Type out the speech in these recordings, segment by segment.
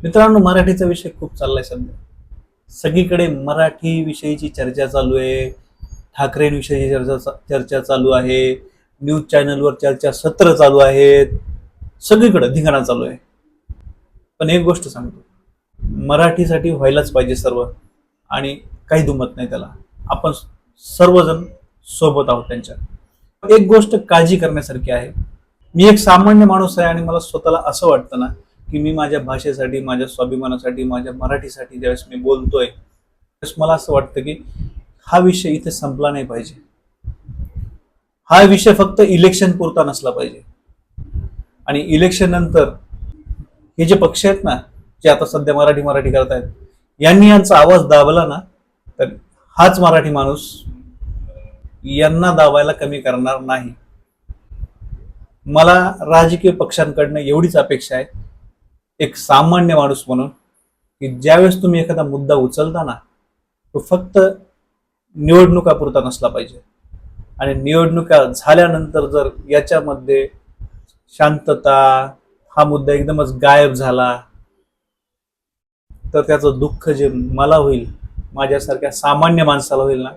मित्रांनो, मराठीचा विषय खूप चाललाय सध्या. सगळीकडे मराठी विषयीची चर्चा चालू आहे. ठाकरेंविषयी चर्चा चालू आहे. न्यूज चॅनलवर चर्चा सत्र चालू आहेत. सगळीकडे धिंगाणा चालू आहे. पण एक गोष्ट सांगतो, मराठीसाठी व्हायलाच पाहिजे सर्व, आणि काही दुमत नाही त्याला. आपण सर्वजण सोबत आहोत त्यांच्या. एक गोष्ट काळजी करण्यासारखी आहे. मी एक सामान्य माणूस आहे आणि मला स्वतःला असं वाटतं ना, की मी माझ्या भाषेसाठी, माझ्या स्वाभिमानासाठी, माझ्या मराठीसाठी ज्यावेळेस मी बोलतोय, त्यावेळेस मला असं वाटतं की हा विषय इथे संपला नाही पाहिजे. हा विषय फक्त इलेक्शन पुरता नसला पाहिजे. आणि इलेक्शन नंतर हे जे पक्ष आहेत ना, जे आता सध्या मराठी मराठी करतायत, यांनी यांचा आवाज दाबला ना, तर हाच मराठी माणूस यांना दाबायला कमी करणार नाही. मला राजकीय पक्षांकडनं एवढीच अपेक्षा आहे, एक सामान्य माणूस म्हणून, की ज्यावेळेस तुम्ही एखादा मुद्दा उचलता ना, तो फक्त निवडणुकापुरता नसला पाहिजे. आणि निवडणुका झाल्यानंतर जर याच्यामध्ये शांतता, हा मुद्दा एकदमच गायब झाला, तर त्याचं दुःख जे मला होईल, माझ्यासारख्या सामान्य माणसाला होईल ना,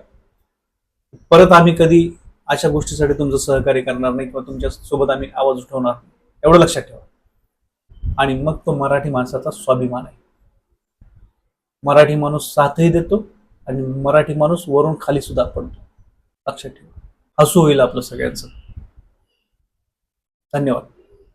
परत आम्ही कधी अशा गोष्टीसाठी तुमचं सहकार्य करणार नाही किंवा तुमच्या सोबत आम्ही आवाज उठवणार नाही. एवढं लक्षात ठेवा. आणि मग तो मराठी माणसाचा स्वाभिमान आहे. मराठी माणूस साथही देतो आणि मराठी माणूस वरून खाली सुद्धा पडतो. लक्षात ठेवा. हसू होईल आपलं सगळ्यांचं. धन्यवाद.